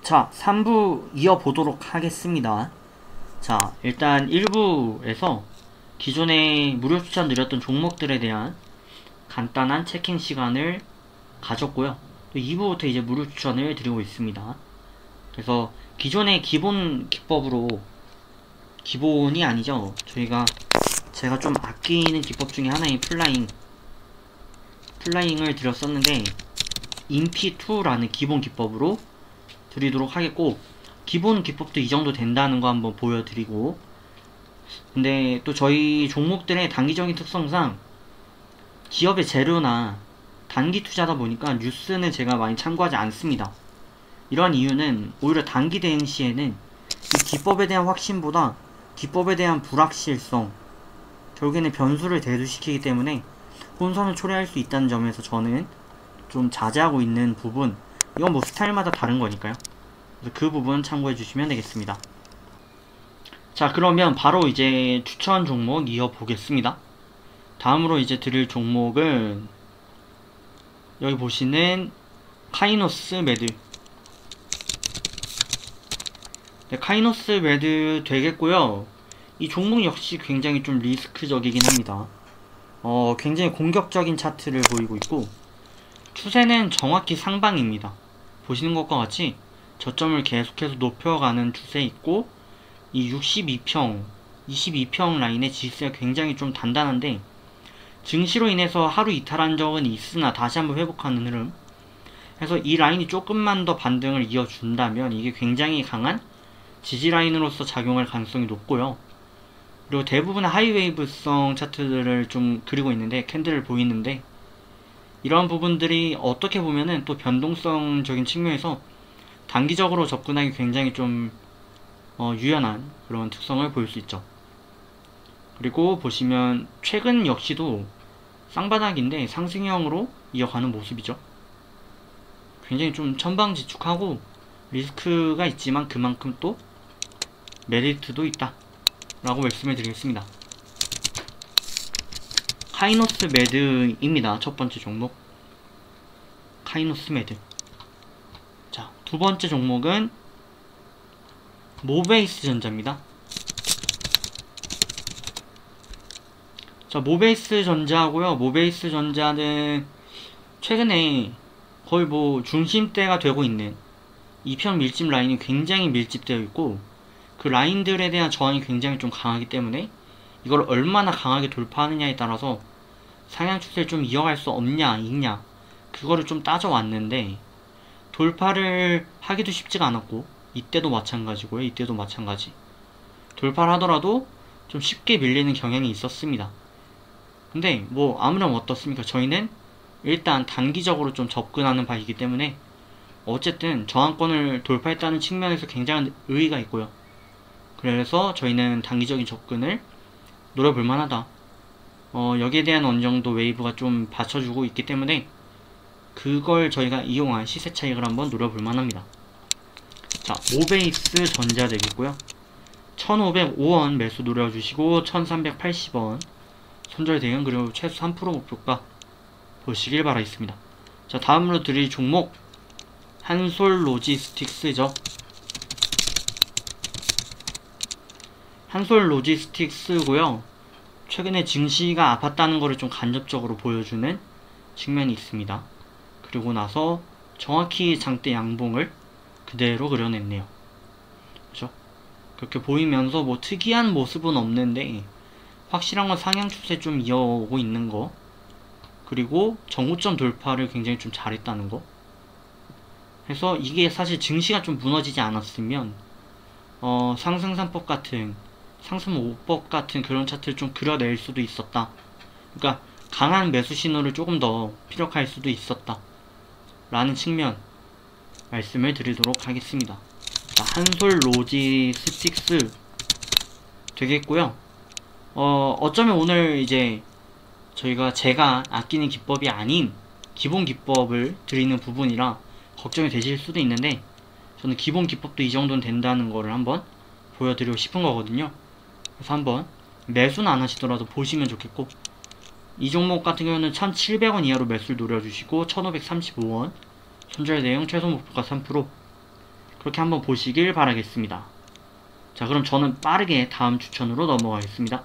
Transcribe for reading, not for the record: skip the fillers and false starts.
자, 3부 이어보도록 하겠습니다. 자, 일단 1부에서 기존에 무료 추천 드렸던 종목들에 대한 간단한 체킹 시간을 가졌고요. 또 2부부터 이제 무료 추천을 드리고 있습니다. 그래서 기존의 기본 기법으로, 기본이 아니죠. 제가 좀 아끼는 기법 중에 하나인 플라잉을 드렸었는데, 인피2라는 기본 기법으로 드리도록 하겠고, 기본 기법도 이 정도 된다는 거 한번 보여드리고, 근데 또 저희 종목들의 단기적인 특성상 기업의 재료나 단기 투자다 보니까 뉴스는 제가 많이 참고하지 않습니다. 이러한 이유는 오히려 단기 대응 시에는 이 기법에 대한 확신보다 기법에 대한 불확실성, 결국에는 변수를 대두시키기 때문에 혼선을 초래할 수 있다는 점에서 저는 좀 자제하고 있는 부분, 이건 뭐 스타일마다 다른 거니까요. 그래서 그 부분 참고해 주시면 되겠습니다. 자, 그러면 바로 이제 추천 종목 이어보겠습니다. 다음으로 이제 드릴 종목은 여기 보시는 카이노스 매드. 네, 카이노스 매드 되겠고요. 이 종목 역시 굉장히 좀 리스크적이긴 합니다. 굉장히 공격적인 차트를 보이고 있고, 추세는 정확히 상방입니다. 보시는 것과 같이 저점을 계속해서 높여가는 추세 있고, 이 62평, 22평 라인의 지지세가 굉장히 좀 단단한데, 증시로 인해서 하루 이탈한 적은 있으나 다시 한번 회복하는 흐름. 그래서 이 라인이 조금만 더 반등을 이어준다면 이게 굉장히 강한 지지 라인으로서 작용할 가능성이 높고요. 그리고 대부분의 하이웨이브성 차트들을 좀 그리고 있는데, 캔들을 보이는데, 이런 부분들이 어떻게 보면은 또 변동성적인 측면에서 단기적으로 접근하기 굉장히 좀 유연한 그런 특성을 보일 수 있죠. 그리고 보시면 최근 역시도 쌍바닥인데 상승형으로 이어가는 모습이죠. 굉장히 좀 천방지축하고 리스크가 있지만 그만큼 또 메리트도 있다 라고 말씀을 드리겠습니다. 카이노스 매드입니다. 첫 번째 종목 카이노스 매드. 자, 두 번째 종목은 모베이스 전자입니다. 자, 모베이스 전자고요. 모베이스 전자는 최근에 거의 뭐 중심대가 되고 있는 2평 밀집 라인이 굉장히 밀집되어 있고, 그 라인들에 대한 저항이 굉장히 좀 강하기 때문에 이걸 얼마나 강하게 돌파하느냐에 따라서 상향 추세를 좀 이어갈 수 없냐 있냐, 그거를 좀 따져왔는데, 돌파를 하기도 쉽지가 않았고, 이때도 마찬가지고요. 이때도 마찬가지. 돌파를 하더라도 좀 쉽게 밀리는 경향이 있었습니다. 근데 뭐 아무렴 어떻습니까? 저희는 일단 단기적으로 좀 접근하는 바이기 때문에 어쨌든 저항권을 돌파했다는 측면에서 굉장한 의의가 있고요. 그래서 저희는 단기적인 접근을 노려볼 만하다. 여기에 대한 어느 정도 웨이브가 좀 받쳐주고 있기 때문에 그걸 저희가 이용한 시세 차익을 한번 노려볼 만합니다. 자, 모베이스 전자 되겠고요. 1505원 매수 노려주시고 1380원 손절 대응, 그리고 최소 3% 목표가 보시길 바라겠습니다. 자, 다음으로 드릴 종목 한솔 로지스틱스죠. 한솔 로지스틱스고요. 최근에 증시가 아팠다는 것을 좀 간접적으로 보여주는 측면이 있습니다. 그리고 나서 정확히 장대 양봉을 그대로 그려냈네요. 그죠? 그렇게 보이면서 뭐 특이한 모습은 없는데 확실한 건 상향 추세 좀 이어오고 있는 거, 그리고 정고점 돌파를 굉장히 좀 잘했다는 거. 그래서 이게 사실 증시가 좀 무너지지 않았으면 상승 3법 같은, 상승 5법 같은 그런 차트를 좀 그려낼 수도 있었다. 그러니까 강한 매수 신호를 조금 더 피력할 수도 있었다 라는 측면 말씀을 드리도록 하겠습니다. 자, 한솔 로지스틱스 되겠고요. 어쩌면 오늘 이제 제가 아끼는 기법이 아닌 기본 기법을 드리는 부분이라 걱정이 되실 수도 있는데, 저는 기본 기법도 이 정도는 된다는 거를 한번 보여드리고 싶은 거거든요. 그래서 한번 매수는 안 하시더라도 보시면 좋겠고, 이 종목 같은 경우는 1700원 이하로 매수를 노려주시고 1535원 손절 대응 최소 목표가 3% 그렇게 한번 보시길 바라겠습니다. 자, 그럼 저는 빠르게 다음 추천으로 넘어가겠습니다.